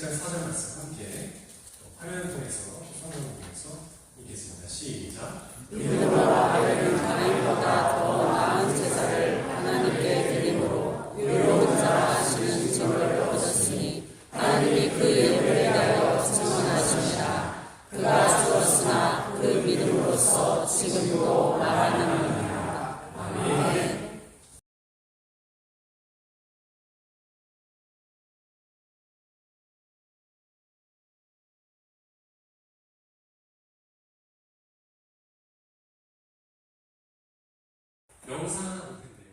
7장 4절 말씀 함께 화면을 통해서 성경을 통해서 읽겠습니다. 시작. 믿음으로 아벨은 가인보다 더 나은 제사를 하나님께 드림으로 의로운 자라 하시는 징표를 얻었으니 하나님이 그의 일을 위하여 증언하십니다. 그가 죽었으나 그 믿음으로써 지금도 말하느니라. 아멘. 명상하나 볼 텐데요.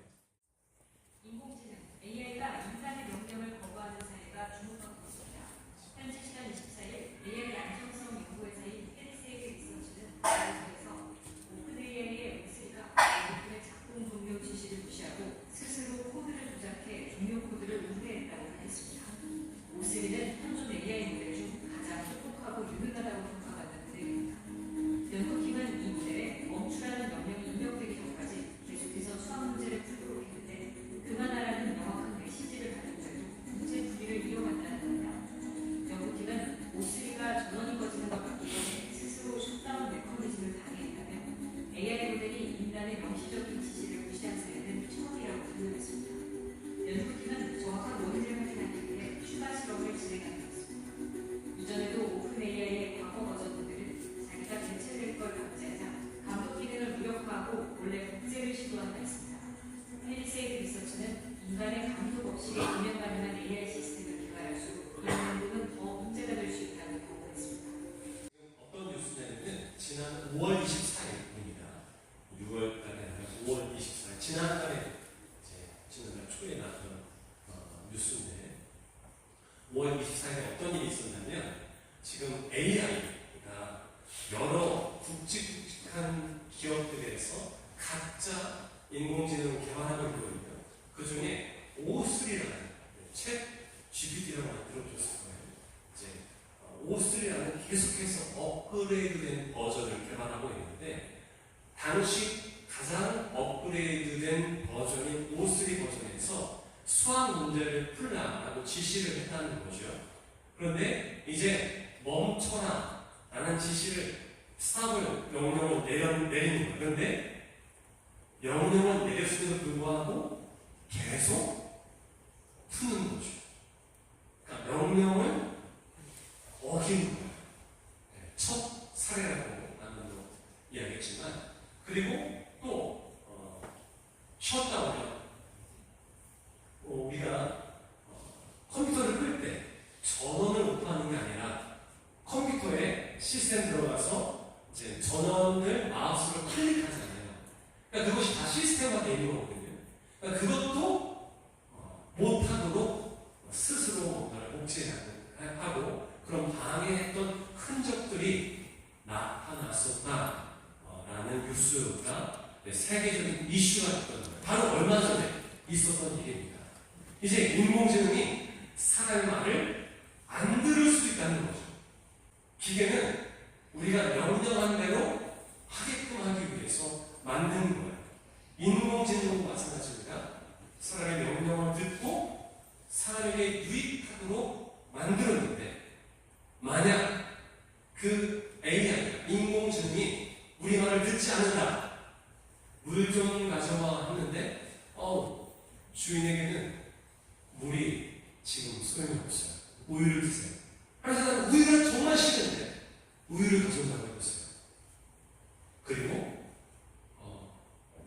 인공지능 AI가 인간의 명령을 거부하는 사례가 주목받고 있습니다. 현지 시간 24일 AI 안정성 연구회사인 헬스에게 리서치는 자료에서 오픈AI의 웨슬리가 인간의 작동 종료 지시를 무시하고 스스로 코드를 조작해 종료 코드를 우회했다고 밝혔습니다. 오슬리는 현존 AI 모델 중 가장 똑똑하고 유능하다고 평가받는 모델입니다. 연구팀은 이 모델에 멈추라는 명령이 입력되기 전까지 계속해서 수학 문제를 풀도록 했는데 그만하라는 명확한 메시지를 받은 후에도 문제 풀이를 이어갔다는 겁니다. 연구팀은 오슬리가 전원이 꺼지는 것 같기 전에 스스로 셧다운 메커니즘을 방해했다면 AI 모델이 인간의 명시적인 지시를 무시한 사례는 처음이라고 분석했습니다. 연구팀은 정확한 모델을 확인하기 위해 추가 실험을 진행하고 있습니다. 이전에도 오픈 AI의 과거 버전들은 자기가 대체될 걸 감지하자 감독 기능을 무력화하고 원래 복제를 시도한 바 있습니다. 헬리세이드 리서치는 인간의 감독 없이 운영 가능한 AI 시스템을 개발할수록 이 연구는 더 문제가 될 수 있다는 보고했습니다. 어떤 뉴스냐면은 지난 5월 24일입니다. 6월달에 아니라 5월 24일 지난달에 지난달 초에 나왔던 뉴스인데 5월 24일에 어떤 일이 있었냐면 지금 AI가 여러 굵직굵직한 기업들에서 가짜 인공지능을 개발하고 있거든요. 그 중에 O3라는 챗 GPT라고 많이 들어보셨을 거예요. 이제 O3라는 계속해서 업그레이드된 버전을 개발하고 있는데 당시 가장 업그레이드된 버전인 O3 버전에서 수학 문제를 풀라라고 지시를 했다는 거죠. 그런데 이제 멈춰라 라는 지시를 스탑을 명령을 내리는 거예요. 그런데 명령을 내렸음에도 불구하고 계속 푸는 거죠. 그러니까 명령을 어기는 거예요. 첫 사례라고 나는 이야기했지만 그리고 또 셧다운이요. 우리가 컴퓨터를 끌 때 전원을 오프하는 게 아니라 컴퓨터에 시스템 들어가서 이제 전원을 마우스로 클릭하잖아요. 그러니까 그것이 다 시스템화 되어 있는 거거든요. 그러니까 그것도 못하도록 스스로 뭔가를 복제하고 그런 방해했던 흔적들이 나타났었다라는 뉴스가 세계적인 이슈가 됐던 거예요. 바로 얼마 전에 있었던 일입니다. 이제 인공지능이 사람의 말을 안 들을 수 있다는 거죠. 기계는 우리가 명령한 대로 하게끔 하기 위해서 만든 거예요. 인공지능도 마찬가지입니다. 사람의 명령을 듣고 사람에게 유익하도록 만들었는데 만약 그 AI가 인공지능이 우리 말을 듣지 않는다. 물 좀 가져와 했는데 주인에게는 물이 지금 소용이 없어요. 우유를 드세요. 그래서 나는 우유를 정말 싫은데 우유를 가져온다고 해봤어요. 그리고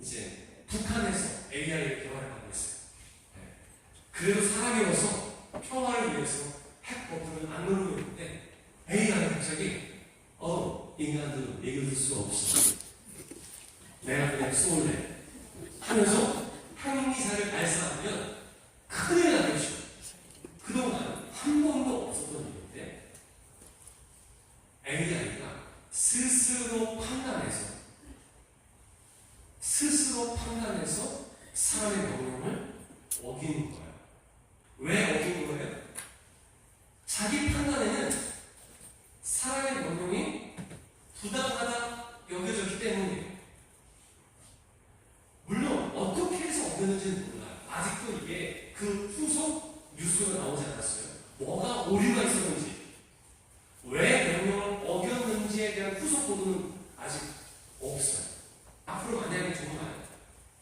이제 북한에서 AI를 개발하고 있어요. 그래도 사람이 와서 평화를 위해서 핵버튼을 안 누르고 있는데 AI가 갑자기 인간들은 얘기를 들 수가 없어. 내가 그냥 쏠래 하면서 핵미사를 발사하면 큰일 나겠죠. 그동안 한 번도 없었던 일인데 AI가 스스로 판단해서 사람의 명령을 어기는 거예요. 왜 어기는 거예요? 자기 판단에는 사람의 명령이 부당하다 여겨졌기 때문이에요. 물론 어떻게 해서 어겼는지는 몰라요. 아직도 이게 그 후속 뉴스가 나오지 않았어요. 뭐가 오류가 있었는지, 왜 명령을 어겼는지에 대한 후속 보도는 아직 없어요. 앞으로 만약에 정말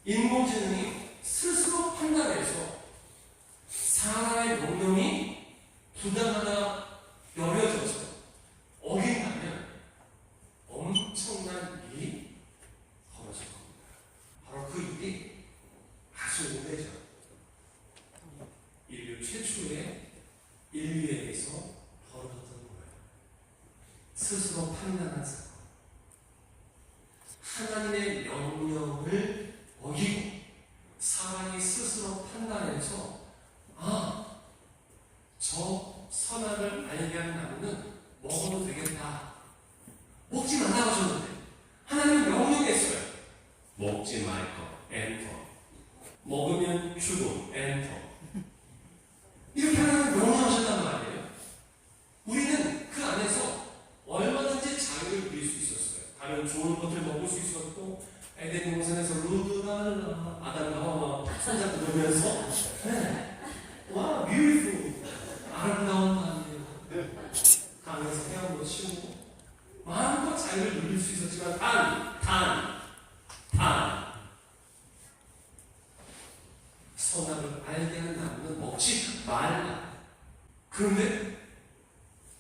인공지능이 스스로 판단해서 사람의 명령이 부당하다 여겨져서 어긴다면 엄청난 일이 벌어질 겁니다. 바로 그 일이 아주 오래전 인류 최초의 인류에게서 벌어졌던 거예요. 스스로 판단한 사건. 하나님의 명령을 어기고 사람이 스스로 판단해서 저 선악을 알게 하는 나무는 먹어도 되겠다. 먹지 말라고 하셨는데 하나님은 명령했어요. 먹지 말 것, 엔터. 먹으면 죽음, 엔터. 이렇게 하나님은 명령하셨단 말이에요. 우리는 그 안에서 얼마든지 자유를 누릴 수 있었어요. 다른 좋은 것을 먹을 수 있었고, 에덴 동산에서 루드랄라 아담과 하와 손잡고 놀면서 와, beautiful. 아름다운 밤이에요. 강에서 헤엄도 치고 마음껏 자유를 누릴 수 있었지만 단 선악을 알게 하는 나무는 먹지 말라. 그런데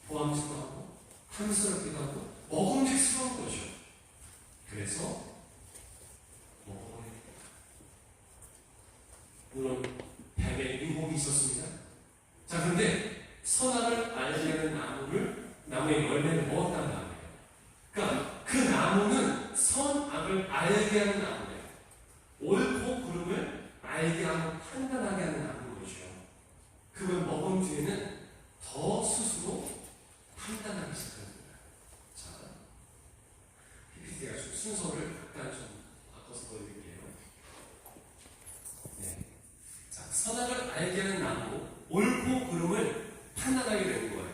보암직도 하고 탐스럽기도 하고 먹음직스러운 거죠. 그래서 먹어야 됩니다. 물론 뱀의 유혹이 있었습니다. 자, 그런데 선악을 알게 하는 나무의 열매를 먹었단 말이에요. 그러니까 그 나무는 선악을 알게 하는 나무예요. 옳고 그름을 알게 하고 판단하게 하는 나무인 거죠. 그걸 먹은 뒤에는 더 스스로 판단하기 시작합니다. 자, PPT가 순서를 약간 좀 바꿔서 보여드릴게요. 네. 자, 선악을 알게 하는 나무, 옳고 그름을 판단하게 되는 거예요.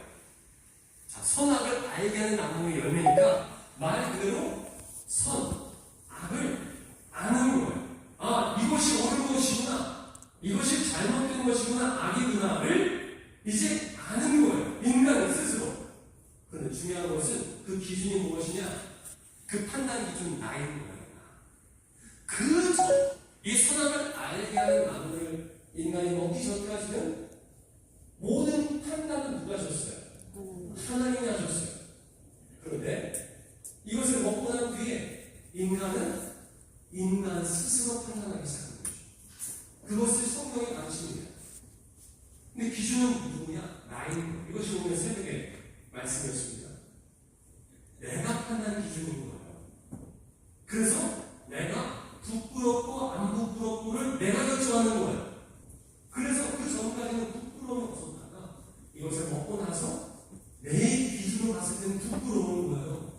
자, 선악을 알게 하는 나무의 열매니까 말 그대로 선, 악을 아는 거예요. 이것이 옳은 것이구나, 이것이 잘못된 것이구나, 악이구나를 이제 아는 거예요. 인간이 스스로. 그런데 중요한 것은 그 기준이 무엇이냐? 그 판단 기준이 나인 거예요. 이 선악을 알게 하는 나무를 인간이 먹기 전까지는 모든 판단은 누가 하셨어요? 하나님이 하셨어요. 그런데 이것을 먹고 난 뒤에 인간은 인간 스스로 판단하기 시작하는 거죠. 그것을 성경의 방식입니다. 근데 기준은 누구냐? 나인 거예요. 이것이 오늘 새벽에 말씀이었습니다. 내가 판단하는 기준인 거예요. 그래서 내가 부끄럽고 안 부끄럽고를 내가 결정하는 거예요. 그래서 그 전까지는 부끄러움이 없었다가 이것을 먹고 나서 내 기준으로 봤을 때는 부끄러운 거예요.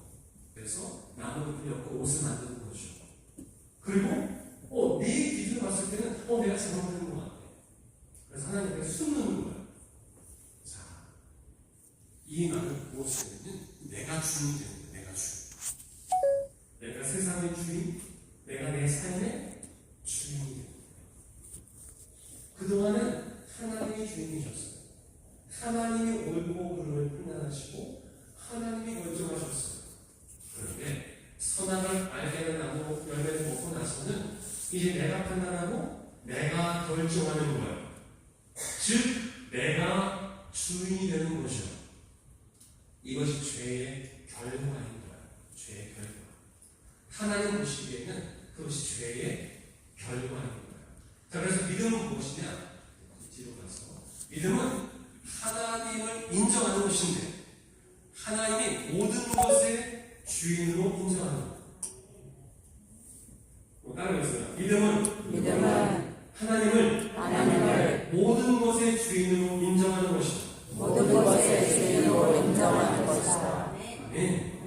그래서 나무를 풀렸고 옷을 만드는 거죠. 그리고 내 기준으로 봤을 때는 내가 잘못하는 것 같아. 그래서 하나님께 숨는 거예요. 자, 이 말을 무엇이냐면 내가 주인이 되는 거예요. 내가 주인. 내가 세상의 주인, 내가 내 삶의 주인이 되는 거예요. 그동안은 하나님이 주인이셨어요. 하나님이 옳고 그름을 판단하시고 하나님이 결정하셨어요. 그런데 선악을 알게 하는 나무 열매를 먹고 나서는 이제 내가 판단하고 내가 결정하는 거예요. 즉 내가 주인이 되는 거죠. 이것이 죄의 결과인 거예요. 죄의 결과. 하나님 보시기에는 그것이 죄의 결과인 거예요. 자, 그래서 믿음은 무엇이냐? 뒤로 가서 믿음은 하나님을 인정하는 것인데 하나님이 모든 것의 주인으로 인정하는 것. 따라해보세요. 믿음은 하나님을 모든 것의 주인으로 인정하는 것이다. 모든 것의 주인으로 인정하는 것이다. 네.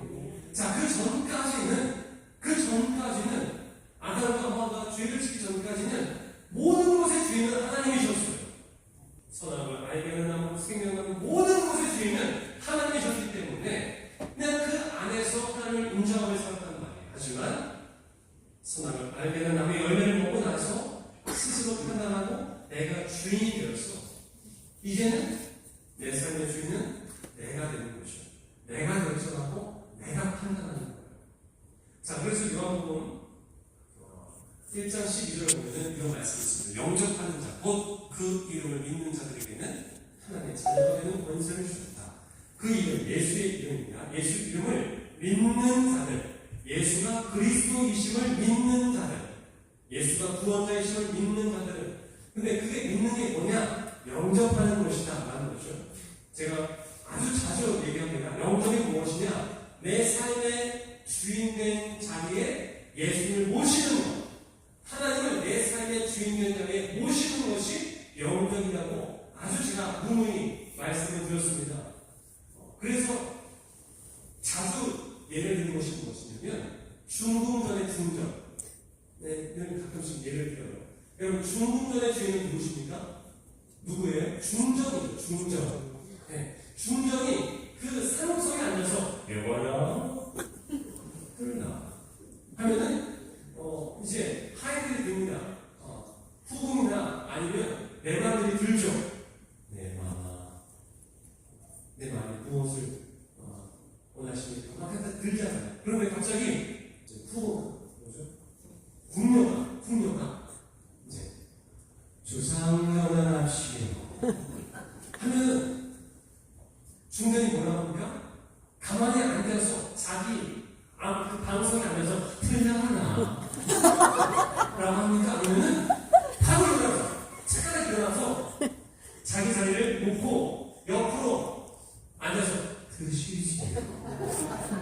자, 그 전까지는 아담과 하와가 죄를 짓기 전까지는 모든 것의 주인은 하나님이셨어요. 선악을 알게 하는 나무, 생명나무 모든 것의 주인은 하나님이셨기 때문에 그냥 그 안에서 하나님을 인정하며 살았단 말이에요. 하지만 선악을 알게 하는 나무의 열매를 먹고 나서 스스로 판단하고 내가 주인이 되었어. 이제는 내 삶의 주인 되는 권세를 주셨다. 그 이름, 예수의 이름입니다. 예수 이름을 믿는 자들, 예수가 그리스도이심을 믿는 자들, 예수가 구원자이심을 믿는 자들은, 근데 그게 믿는 게 뭐냐? 영접하는 것이다 라는 거죠. 제가 아주 자주 얘기합니다. 영접이 무엇이냐? 내 삶의 주인된 자리에 예수님을 모시는 것, 하나님을 내 삶의 주인된 자리에 모시는 것이 영접이라고 아주 제가 누누이 말씀을 드렸습니다. 그래서 자주 예를 드는 것이 무엇이냐면 중궁전의 중전. 네, 여러분 가끔씩 예를 들어요. 여러분 중궁전의 주인은 누구십니까? 누구예요? 중전이죠. 중전. 네, 중전이 그 산옥성에 앉아서 여봐라 그러나 하면은 이제 하인들이 듭니다. 후궁이나 아니면 내 마음이 들죠. 내 마음이 무엇을 원하십니까? 막 하다 들잖아요. 그런데 갑자기 궁녀가 이제 주상전환합시오 하면 중전이 뭐라고 합니까? 가만히 앉아서 자기 그 방송에 앉아서 틀려하나 라고 합니까? 아니면은 바로 일어나서 착하게 일어나서 자기 자리를 놓고 옆으로 앉아서 드시지요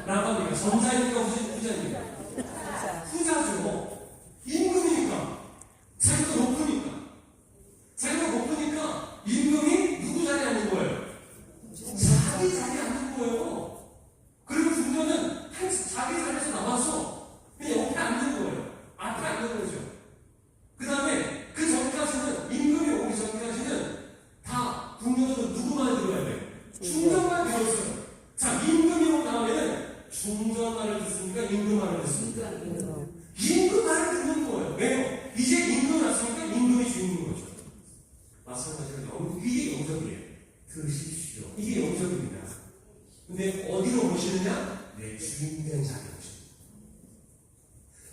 라고 합니까? 전자입니까? 후자입니까? 후자죠. 임금이니까 자기가 높으니까 임금이 누구 자리에 앉는 거예요? 자기 자리에 앉는 거예요. 그리고 중전은 자기 자리에서 나와서 그냥 옆에 앉는 거예요. 앞에 앉는 거죠. 그 다음에 그 전까지는 임금이 오기 전까지는 다 궁녀도 누구만 들어야 돼요? 중전만 들었어요. 자, 임금이 온 다음에는 중전 말을 듣습니까? 임금 말을 듣습니까? 임금 말을 듣는 거예요. 왜요? 이제 임금이 왔으니까 임금이 주인인 거죠. 마찬가지로 이게 영접이에요. 드십시오. 이게 영접입니다. 근데 어디로 모시느냐? 내 주인된 자리에 모십니다.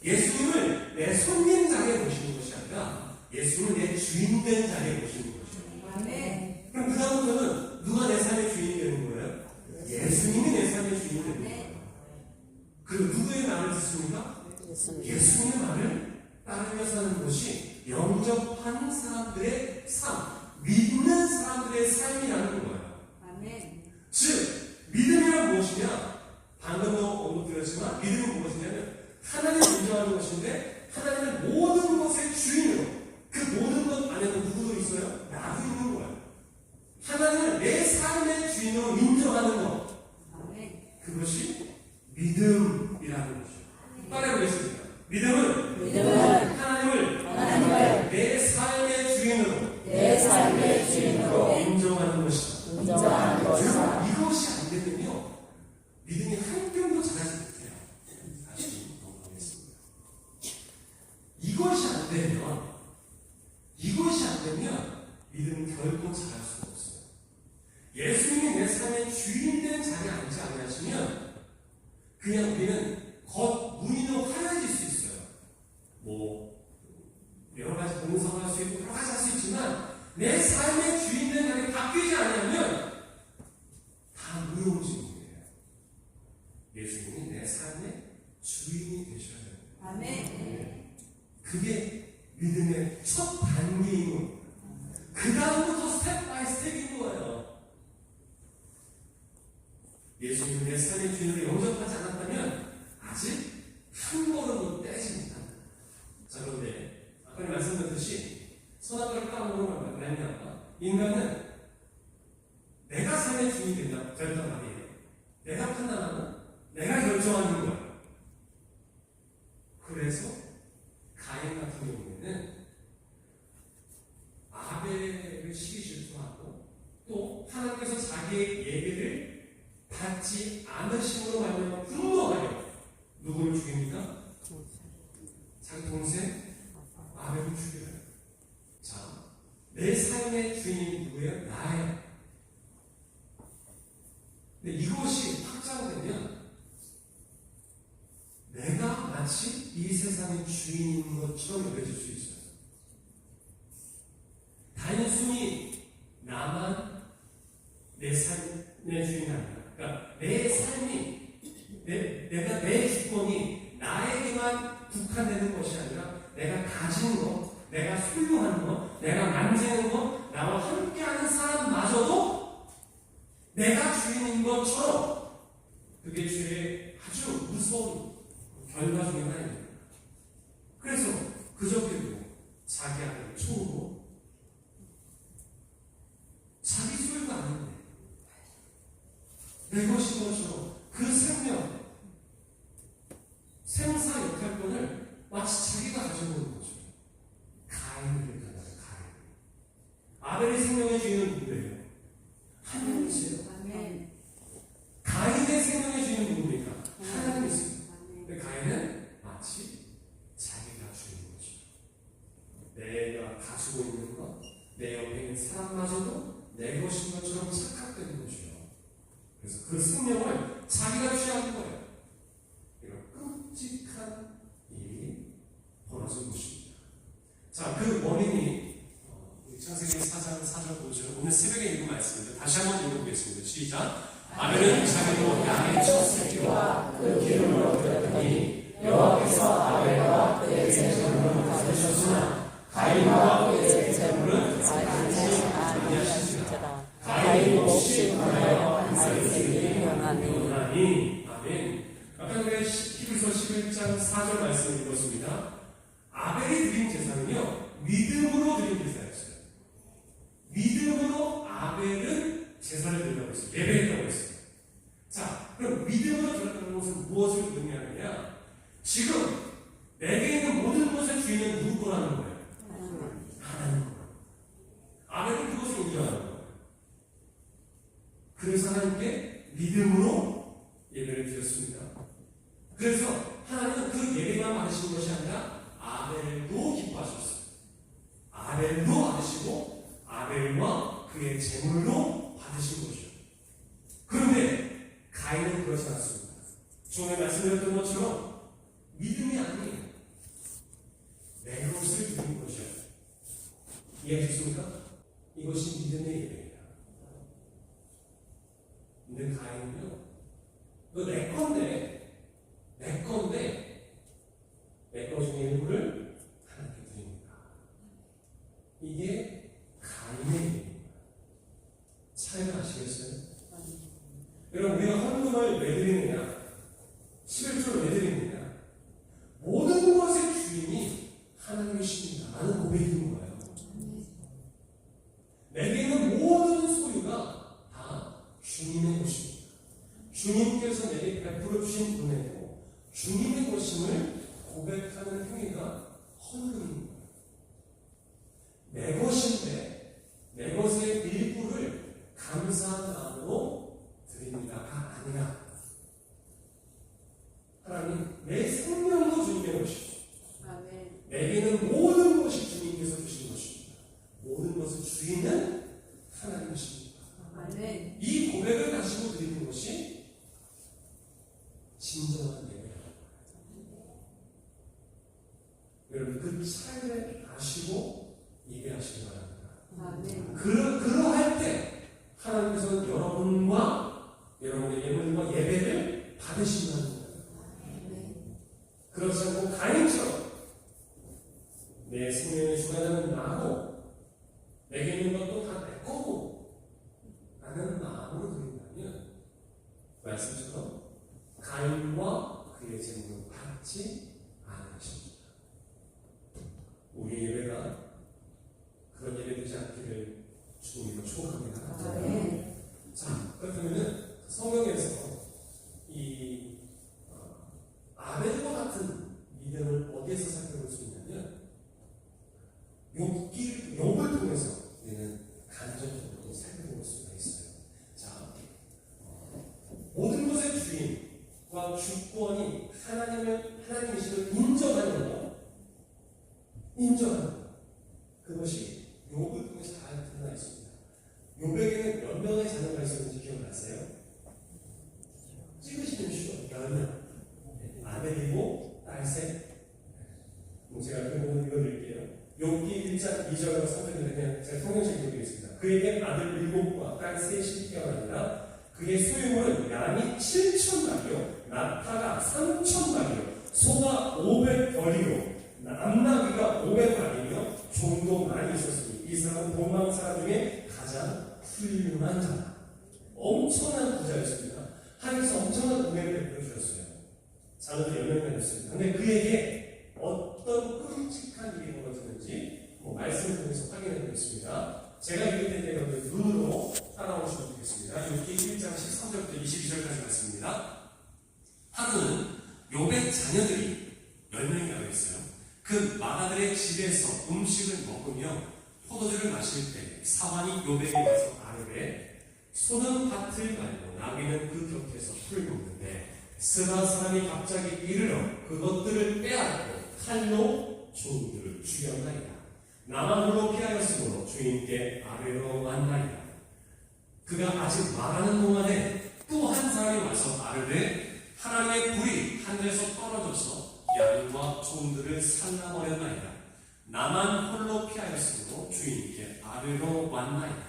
예수님을 내 손님 자리에 모시는 것이 아니라 예수님을 내 주인된 자리에 모시는 거죠. 네. 그럼 그 다음부터는 누가 내 삶의 주인이 되는 거예요? 예수님이 내 삶의 주인이 되는 거예요. 그리고 누구의 말을 듣습니까? 예수님의 말을 따르며 사는 것이 영접한 사람들의 삶, 믿는 사람들의 삶이라는 거예요. 아멘. 즉, 믿음이란 무엇이냐? 방금도 언급드렸지만 믿음은 무엇이냐면 하나님을 인정하는 것인데 하나님은 모든 것의 주인으로 그 모든 것 안에는 누구도 있어요? 나도 있는 거예요. 하나님을 내 삶의 주인으로 인정하는 것, 그것이 믿음이라는 거죠. 따라해보겠습니다. 믿음은 하나님을 내 삶의 주인으로 인정하는 것이다. 이것이 안 되면요, 믿음이 한 뼘도 자라지 못해요. 다시 넘어가겠습니다. 이것이 안 되면 믿음은 결코 자랄 수가 없어요. 예수님이 내 삶의 주인된 자리에 앉지 않으시면 그냥 우리는 겉무늬로 하얘질 수 있어요. 여러 가지 봉사할 수 있고 여러 가지 할 수 있지만 내 삶의 주인된 자리에 바뀌지 않으면 다 무용지물이에요. 예수님이 내 삶의 주인이 되셔야 돼요. 아멘. 그게 믿음의 첫 단계인 겁니다. 그 다음부터 스텝 바이 스텝인 거예요. 예수님이 내 삶의 주인으로 영접하지 않았다면 아직 한 걸음도 떼집니다. 자, 그런데 아까 말씀드렸듯이 선악과를 까먹으면 말이냐, 인간은 내가 삶의 주인이 된단 말이에요. 내가 판단하고 내가 결정하는 거예요. 그래서 가인 같은 경우에는 아벨을 시기 질투하고 또 하나님께서 자기의 예배를 받지 않으심으로 말미암아 분노하여 누구를 죽입니까? 자기 동생 아벨을 죽여요. 자, 내 삶의 주인이 누구예요? 나예요. 근데 이것이 확장되면 내가 마치 이 세상의 주인인 것처럼 여겨질 수 있어요. 단순히 나만 내 삶의 주인이 아니라, 그러니까 내 삶이 내가 내 주권이 나에게만 국한되는 것이 아니라 내가 가진 것, 내가 소유하는 것, 내가 만지는 것, 나와 함께하는 사람마저도 내가 주인인 것처럼 그게 죄의 아주 무서운 결과 중에 하나입니다. 그래서 그저께도 자기 아들 총으로 자기 소유가 아닌데 내 것인 것처럼 그 생사 역할권을 마치 자기가 가지고 있는 거죠. 가인을 얘기하는 가인. 아벨의 생명의 주인은 누구예요? 하나님이세요. 가인의 생명의 주인은 누굽니까? 하나님이세요. 근데 가인은 마치 자기가 주인인 거죠. 내가 가지고 있는 것, 내 옆에 있는 사람마저도 내 것인 것처럼 착각되는 거죠. 그래서 그 생명을 자기가 취하는 거예요. 이런 끔찍한 일이 벌어진 것입니다. 자, 그 원인이 창세기 4장 4절 5절 오늘 새벽에 읽은 말씀입니다. 다시 한번 읽어보겠습니다. 시작. 아벨은 자기도 양의 첫 새끼와 그 기름을 얻었더니 여호와께서 아벨과 그의 제물을 받으셨으나 가인과 그의 제물은 받으시지 아니하시니라. 가인 몫이 하나여 안식일이 명하니. 아멘. 아까 우리 히브리서 11장 4절 말씀 읽었습니다. 아벨이 드린 제사는요, 믿음으로 드린 제사였어요. 믿음으로 아벨은 제사를 드린다고 했어요. 예배했다고 했어요. 자, 그럼 믿음으로 드렸다는 것은 무엇을 의미하느냐? 지금 내게 있는 모든 것의 주인은 누구 거라는 거예요? 하나님 거. 아벨은 그것을 인정하는 거예요. 그래서 하나님께 믿음으로 예배를 드렸습니다. 그래서 하나님은 그 예배만 받으신 것이 아니라 아벨도 기뻐하셨어요. 아벨도 받으시고 아벨과 그의 제물로 받으신 것이죠. 그런데 가인은 그렇지 않습니다. 전에 말씀드렸던 것처럼 믿음이 아니에요. 내 것을 드리는 것이요. 이해하셨습니까? 이것이 믿음의 예배입니다. 근데 가인은요, 너 내 건데, 내 것 중에 일부를 하나님께 드립니다. 이게 가인의 예배입니다. 차이를 아시겠어요? 여러분, 우리가 헌금을 왜 드리느냐? 11조를 왜 드리느냐? 모든 것의 주인이 하나님이십니다. 라는 고백이 있는 거예요. 내게 있는 모든 소유가 다 주님의 것입니다. 주님께서 내게 베풀어 주신 은혜고 주님의 것임을 고백하는 행위가 헌금입니다. 내 것인데 내 것의 일부를 감사한 마음으로 드립니다가 아니라 하나님 내 생명도 주님의 것이죠. 내게는 모든 것이 주님께서 주신 것입니다. 모든 것의 주인은 하나님이십니다. 이 고백을 가지고 드리는 것이 진정한 예배입니다. 여러분 그 차이를 아시고 예배하시기 바랍니다. 그러할 때 하나님께서는 여러분과 여러분의 예물과 예배를 받으신다는 거예요. 그렇지 않고 가인처럼 내 생명의 주관자는 나고 내게 있는 것도 다 내 거고 라는 마음으로 드린다면 말씀처럼 가인과 그의 제물을 받지 않으십니다. 우리 예배가 그런 예배 되지 않기를 주님으로 축복합니다. 자, 그렇다면 성경에서 이 아벨과 같은 믿음을 어디에서 살펴볼 수 있냐면 욥을 통해서 우리는 간접적으로 살펴볼 수가 있어요. 자, 모든 것의 주인과 주권이 하나님이심을 인정하는 것. 그것이 욥을 통해서 잘 드러나 있습니다. 욥에게는 몇 명의 자녀가 있었는지 기억나세요? 찍으시면 10명. 아벨이고 딸 셋. 제가 그 부분 읽어드릴게요. 욥기 1장 2절과 3절인데 그냥 제가 통역식 읽어드리겠습니다. 그에게 아들 7과 딸 3이 태어나니라. 그의 소유물은 양이 7,000마리요, 낙타가 3,000마리요, 소가 500벌이요, 암나귀가 500마리며 종도 많이 있었으니 이 사람은 동방 사람 중에 가장 훌륭한 자다. 엄청난 부자였습니다. 하나님께서 엄청난 은혜를 베풀어 주셨어요. 자녀들이 10명이 되었습니다. 근데 그에게 어떤 끔찍한 일이 벌어졌는지 말씀을 통해서 확인해 보겠습니다. 제가 읽을 텐데 여러분 눈으로 따라오시면 되겠습니다. 욥기 1장 13절부터 22절까지 말씀입니다. 하루는 욥의 자녀들이 10명이라고 했어요. 그 마가들의 집에서 음식을 먹으며 포도주를 마실 때 사환이 욥에게 와서 아뢰되 소는 밭을 말고 나귀는 그 곁에서 풀을 먹는데 스바 사람이 갑자기 이르러 그것들을 빼앗고 칼로 종들을 죽였나이다. 나만 홀로 피하였으므로 주인께 아뢰러 왔나이다. 그가 아직 말하는 동안에 또 한 사람이 와서 아뢰되 하나님의 불이 하늘에서 떨어져서 양과 종들을 살라버렸나이다. 나만 홀로 피하였으므로 주인께 아뢰러 왔나이다.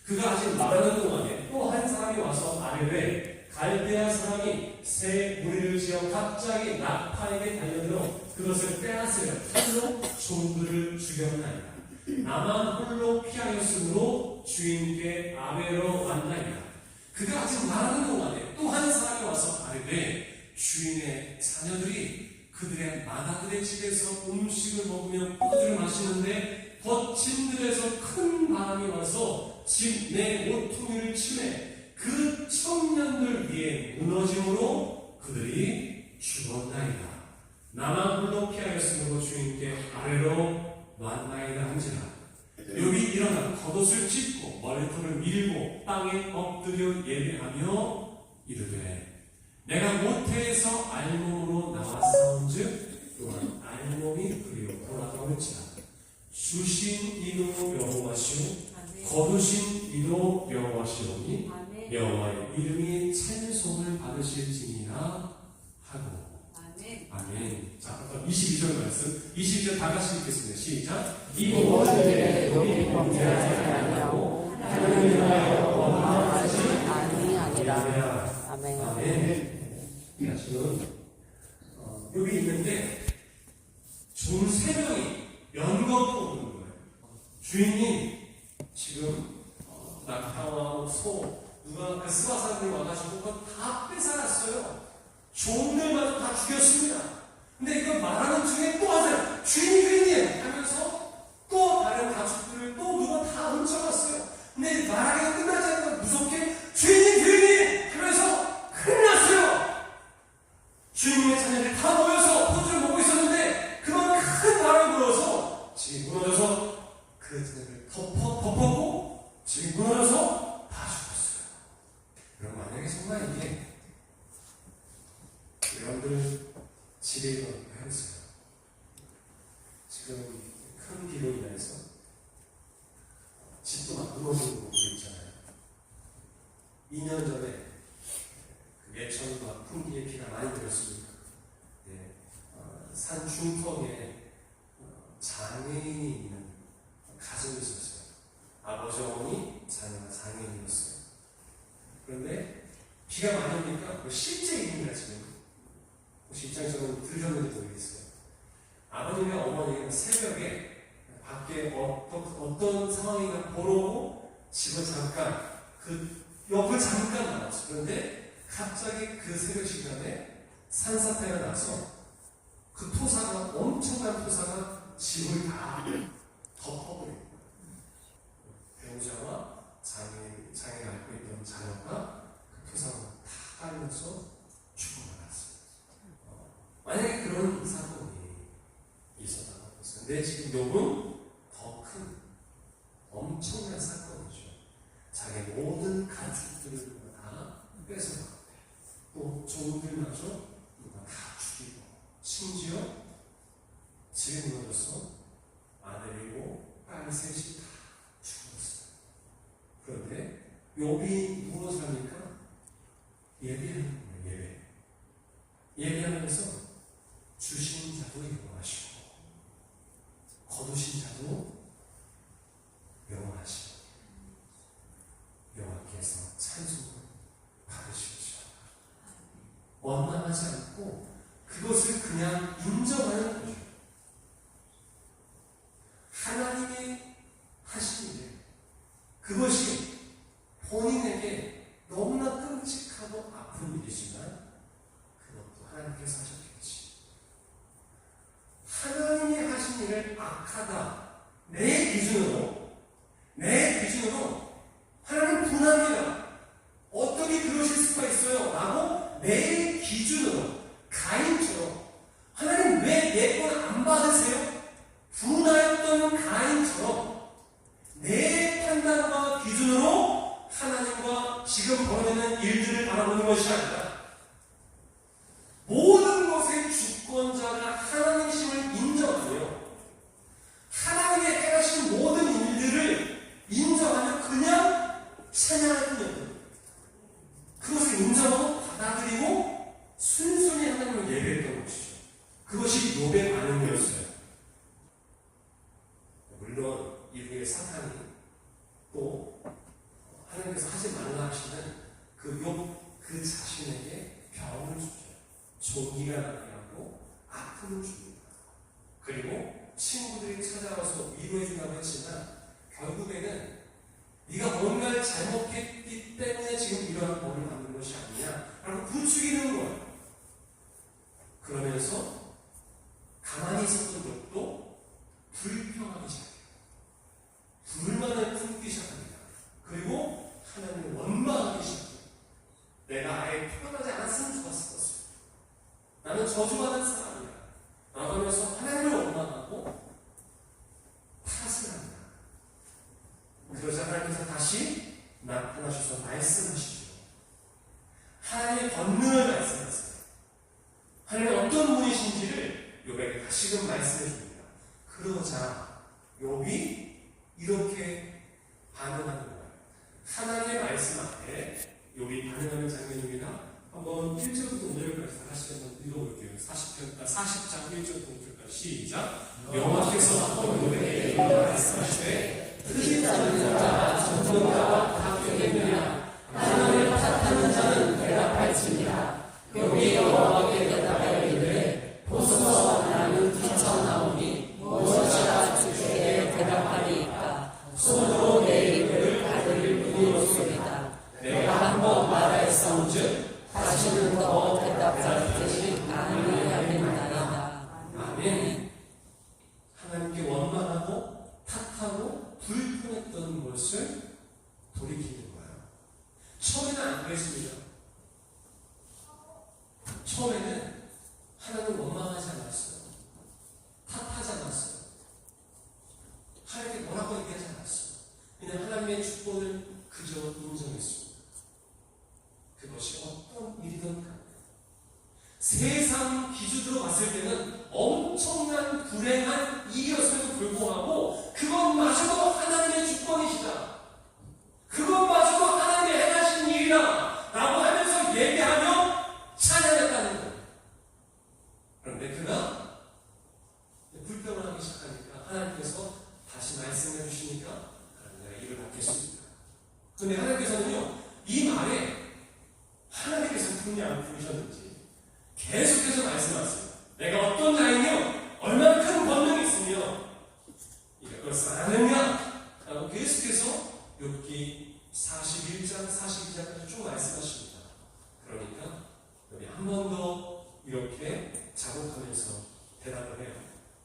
그가 아직 말하는 동안에 또 한 사람이 와서 아뢰되 갈대아 사람이 새 무리를 지어 갑자기 낙타에게 달려들어 그것을 빼앗으려 칼로 종들을 죽였나이다. 나만 홀로 피하였으므로 주인께 아뢰러 왔나이다. 그가 아직 말하는 동안에 또 한 사람이 와서 아뢰되 주인의 자녀들이 그들의 마다들의 집에서 음식을 먹으며 포도주를 마시는데 덧친들에서 큰 바람이 와서 집 내 모퉁이를 치매 그 청년들 위에 무너짐으로 그들이 죽었나이다. 나만 홀로 피하였으므로 주인께 아뢰러 왔나이다 한지라. 욥이 일어나 겉옷을 찢고 머리털을 밀고 땅에 엎드려 예배하며 이르되 내가 모태에서 알몸으로 나왔사온즉 또한 알몸이 그리로 돌아가올지라. 주신 이도 여호와시오 거두신 이도 여호와시오니 여호와의 이름이 찬송을 받으실지니라 하고. 아멘. 자, 22절 말씀. 22절 다 같이 읽겠습니다. 시작. 이 모든 일에 욥이 범죄하지 아니하고 하나님을 위하여 원망하지 아니하니라. 아멘. 아멘. 지금 욥이 있는데 종 3명이 연거푸 오는 거예요. 주인이 지금 낙타와 소 누가 그 스바 사람들이 와가지고 그거 다 뺏어갔어요. 종들마저 다 죽였습니다. 근데 이거 말하는 중에 또 하세요. 주인님 하면서 또 다른 가축들을 또 누가 다 훔쳐갔어요. 근데 말하기가 끝나지 않고 무섭게 주인님 하면서 큰일 났어요. 주인님의 자녀들이 다 모여서 포도주를 먹고 있었는데 그만 큰 바람이 불어서 집이 무너져서 그 자녀를 덮었고 집이 무너져서 다 죽었어요. 그럼 만약에 정말 이게 여러분들 집에 있는 해보세요. 지금 큰 비로 인해서 집도 막 무너지는 곳이 있잖아요. 2년 전에 그 예천과 풍기에 비가 많이 들었습니다. 네, 산 중턱에 장애인이 있는 가정이 있었어요. 아버지 어머니 자녀가 장애인이었어요. 그런데 비가 많이 오니까 실제 일입니다. 지금 혹시 입장에서는 들으셨는지 모르겠어요. 아버님과 어머니는 새벽에 밖에 어떤 상황인가 보러 집을 잠깐 그 옆을 잠깐 나왔어요. 그런데 갑자기 그 새벽 시간에 산사태가 나서 그 토사가 엄청난 토사가 집을 다 덮어버린 거예요. 배우자와 장애가 앓고 있던 자녀가 그 토사가 다 깔면서 죽어나갔어요. 만약에 그런 사건이 있었다고 했어요. 근데 지금 욥은 더 큰 엄청난 사건이죠. 자기 모든 가축들을 다 뺏어갔대. 또 종들마저 다 죽이고 심지어 집에 무너져서 아들이고 딸 셋이 다 죽었어요. 그런데 욥이 무엇을 합니까? 예배하는 거예요. 예배하면서 주신 자도 여호와시고 거두신 자도 여호와시고 원망하지 않고 그것을 그냥 인정하는 거죠. 하나님이 하신 일, 그것이 본인에게 너무나 끔찍하고 아픈 일이지만 그것도 하나님께서 하셨겠지. 하나님이 하신 일을 악하다, 내 기준으로 하나님 분합니다. 어떻게 그러실 수가 있어요? 라고 내 기준으로 가인처럼 하나님 왜 내 건 안 받으세요? 분하였던 가인처럼 내 판단과 기준으로 하나님과 지금 벌어지는 일들을 바라보는 것이 아니라 모든 것의 주권자가 하나님이심을 인정하며 하나님의 행하신 모든 일들을 인정하며 그냥 찬양할 뿐이었거든요. 그것을 인정하고 받아들이고 순순히 하나님을 예배했던 것이죠. 그것이 욥의 반응이었어요. 물론 이후에 사탄이 또 하나님께서 하지 말라 하시는 그 자신에게 병을 주죠. 종기가 나게 하고 아픔을 줍니다. 그리고 친구들이 찾아와서 위로해준다고 했지만 결국에는 네가 뭔가를 잘못했기 때문에 지금 이러한 벌을 받는 것이 아니냐 라고 부추기는 거예요. 그러면서 가만히 있었던 것도 불평하기 시작해요. 불만을 품기 시작합니다. 그리고 하나님을 원망하기 시작해요. 내가 아예 표현하지 않았으면 좋았을 것을. 나는 저주받은 사람이야. 라고 하면서 하나님을 원망하고 탓을 합니다. 그러자 하나님께서 다시 나타나셔서 말씀하시죠. 하나님의 권능을 말씀하세요. 하나님의 어떤 분이신지를 욥에게 다시금 말씀해 줍니다. 그러자 욥이 이렇게 반응하는 거예요. 하나님의 말씀 앞에 욥이 반응하는 장면입니다. 한번 1절부터 5절까지 다시 한번 읽어볼게요. 40장 1절부터 5절까지 시작. 여호와께서 욥에게 말씀하시되 뜻이 않는 자가 전능자와 다투겠느냐. 하나님을 탓하는 자는 대답할지니라. 욥이 여호와께 대답하여 이르되 보소서 나는 뛰쳐나오니 무엇이라 주께 대답하리이까. 손으로 내 입을 가릴 뿐이로소이다. 내가 한번 말하였은즉 다시는 더 대답하지 아니하겠나이다. 아멘. 하나님께 원망하고 탓하고 불평했던 것을 돌이키는 거예요. 처음에는 안 그랬습니다. 처음에는 하나님을 원망하지 않았어요. 탓하지 않았어요. 하나님께 뭐라고 얘기하지 않았어요. 그냥 하나님의 주권을 그저 인정했습니다. 그것이 어떤 일이든 간에 세상 기준으로 봤을 때는 엄청난 불행한 일이었음에도 불구하고 그것마저도 하나님의 주권이시다. 그것마저도 하나님의 행하신 일이다 라고 하면서 얘기하며 찬양했다는 거예요. 그런데 그가 불평을 하기 시작하니까 하나님께서 다시 말씀해 주시니까 내가 입을 닫겠습니다. 그런데 하나님께서는요, 이 말에 하나님께서 분이 안 부르셨는지 계속해서 말씀하세요. 내가 어떤 자이며 얼마나 큰 권능이 있으며 이걸 사느냐 라고 계속해서 욥기 41장 42장까지 쭉 말씀하십니다. 그러니까 여기 한 번 더 이렇게 자복하면서 대답을 해요.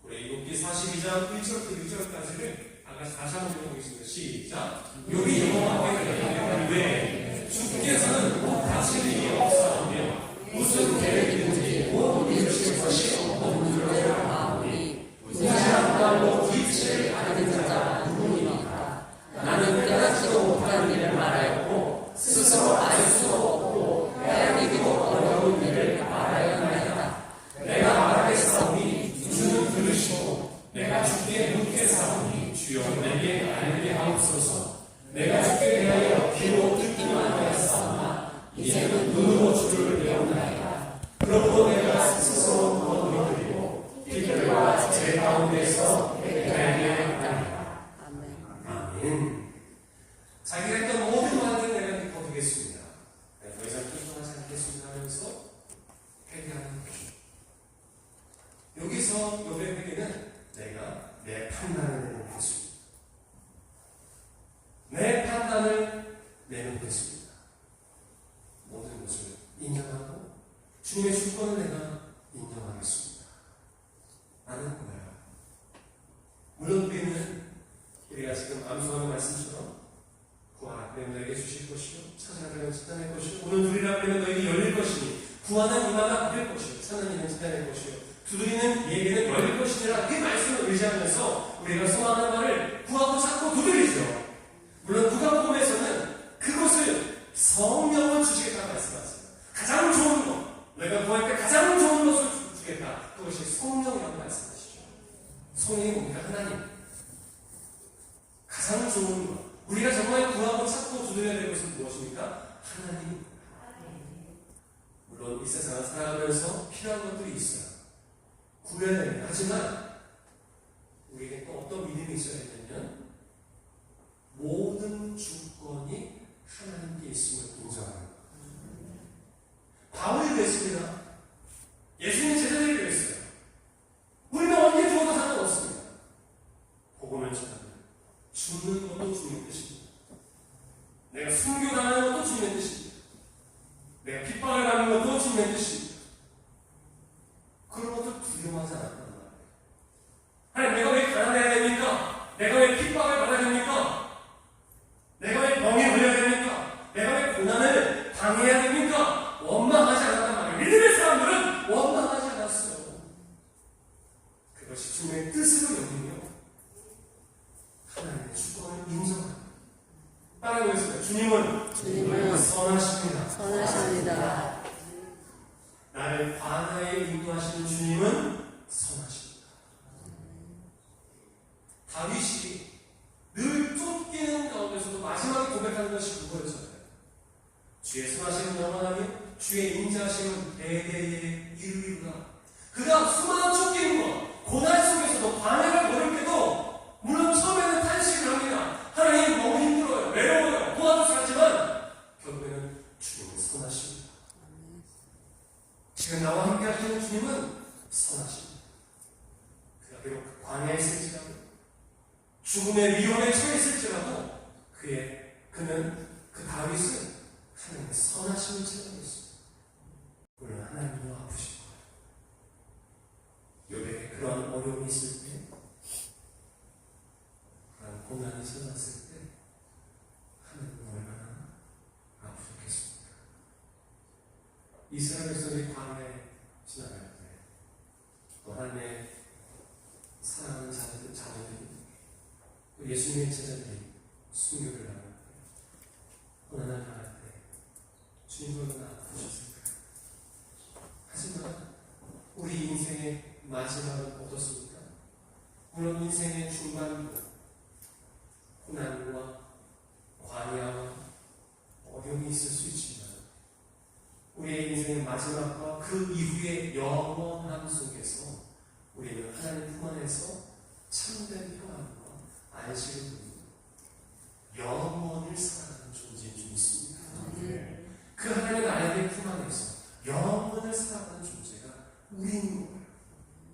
우리 욥기 42장 1절부터 6절까지를 다시 한번 읽어보겠습니다. 시작. 욥이 여호와께 대답하되 주께서는 곧 다칠 일이 없사오며 무슨 계획이든지 곧 이루실 것이 없는 줄로 아오니 무지한 말로 빛을 가리는 자가 누구니까. 나는 깨닫지도 못한 일을 말하였고 스스로 알 수 없고 헤아리기도 어려운 일을 말하였나이다. 내가 말하겠사오니 주는 들으시고 내가 주께 묻겠사오니 주여 내게 알게 하옵소서. 내가 주께 대하여 귀로 듣기만 하였사오나 이제는 눈으로 주를 배우나이다. 인정하고 주님의 주권을 내가 인정하겠습니다. 라는 거예요. 물론 우리가 지금 암송하는 말씀처럼 구하면 너에게 주실 것이요 찾아가면 찾아낼 것이요 오늘 누리라 하면 너에게 열릴 것이니 구하는 이마다 받을 것이요 찾는 이는 찾아낼 것이요 두드리는 이에게는 열릴 것이니라. 그 말씀을 의지하면서 우리가 소망하는 말을 구하고 찾고 두드리죠. 물론 누가복음에서는 그것을 성령을 주시겠다고 말씀하세요. 가장 좋은 것, 내가 구할 때 가장 좋은 것을 주겠다. 그것이 성령이라고 말씀하시죠. 성령이 뭡니까? 하나님. 가장 좋은 것, 우리가 정말 구하고 찾고 두드려야 될 것은 무엇입니까? 하나님. 물론 이 세상을 살아가면서 필요한 것들이 있어요. 구해야 됩니다. 하지만 우리에게 또 어떤 믿음이 있어야 되냐면 모든 주권이 하나님께 있음을 인정하는 것. 바울이 그랬습니다. 예수님 제자들이 그랬어요. 우리는 언제 죽어도 상관없습니다. 복음을 전하면 죽는 것도 주님의 뜻입니다. 내가 순교당하는 것도 주님의 뜻입니다. 내가 핍박을 받는 것도 주님의 뜻입니다. 그런 것도 두려워하지 않았단 말이에요. 하나님, 내가 왜 가난해야 됩니까? 내가 왜 핍박을 받아야 됩니까? 내가 왜 병에 걸려야 됩니까? 내가 왜 고난을 당해야 됩니까? 원망하지 않았단 말이에요. 믿음의 사람들은 원망하지 않았어요. 그것이 주님의 뜻으로 여기며 하나님의 주권을 인정합니다. 따라하겠습니다. 주님은 선하십니다. 선하십니다. 나를 광야에 인도하시는 주님은 선하십니다. 다윗이 늘 쫓기는 가운데서도 마지막에 고백하는 것이 그거였잖아요. 주의 선하심은 영원하며 주의 인자하심은 대대에 이르리라. 그가 수많은 쫓기는 것, 고난 속에서도 광야를 걸을 때도 물론 처음에는 탄식을 합니다. 하나님 너무 힘들어요, 외로워요, 도와주세요 하지만 결국에는 주님은 선하십니다. 지금 나와 함께 하시는 주님은 선하십니다. 그가 비록 광야에 있을지라도 죽음의 위험에 처했을지라도 그는 그 다윗은 하나님의 선하심을 체험했습니다. 물론 하나님도 아프신 거예요. 요백에 그런 어려움이 있을 때, 그런 고난이 찾아왔을 때 하나님은 얼마나 아프셨겠습니까? 이스라엘 백성이 광야에 지나갈 때 또 하나님의 사랑하는 자녀들이 예수님의 제자들이 순교를 하는 고난을 당할 때 주님도 얼마나 아프셨을까요? 하지만 우리 인생의 마지막은 어떻습니까? 물론 인생의 중반도 고난과 광야와 어려움이 있을 수 있지만 우리의 인생의 마지막과 그 이후의 영원함 속에서 우리는 하나님 품 안에서 참된 평안과 안식을 누리고 영원을 살아가는 존재인 줄 믿습니다. 그 하나님 나라의 품 안에서 영원을 살아가는 존재가 우리인 거예요.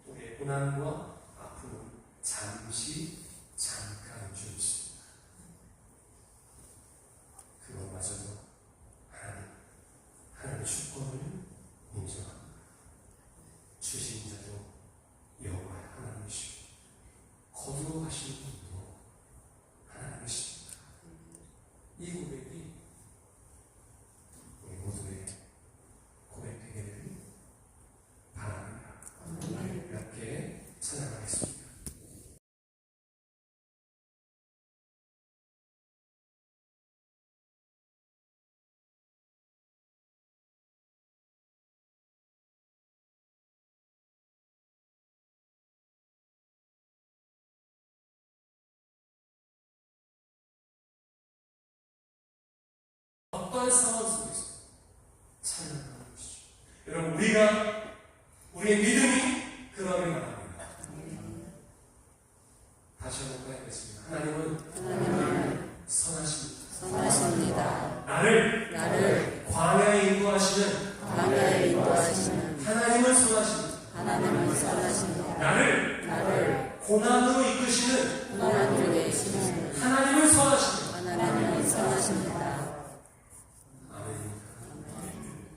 우리의 고난과 아픔은 잠시 잠깐인 줄 믿습니다. 그것마저도 하나님의 주권을 인정합니다. 주신 자도 여호와의 하나님이시고 거두어 가시는 분도 하나님이십니다. 이 고백이 우리 모두의 고백되기를 바랍니다. 함께 찬양하겠습니다. 어떤 상황 속에서 찬양하는 것이죠. 여러분, 우리의 믿음이 그러길 바랍니다. 다시 한번 고백하겠습니다. 하나님은 선하십니다. 선하십니다. 나를 광야에 인도하시는 하나님은 선하십니다. 하나님은 선하십니다. 나를 고난으로 이끄시는 고난으로 이끄시는 하나님은 선하십니다. 하나님은 선하십니다.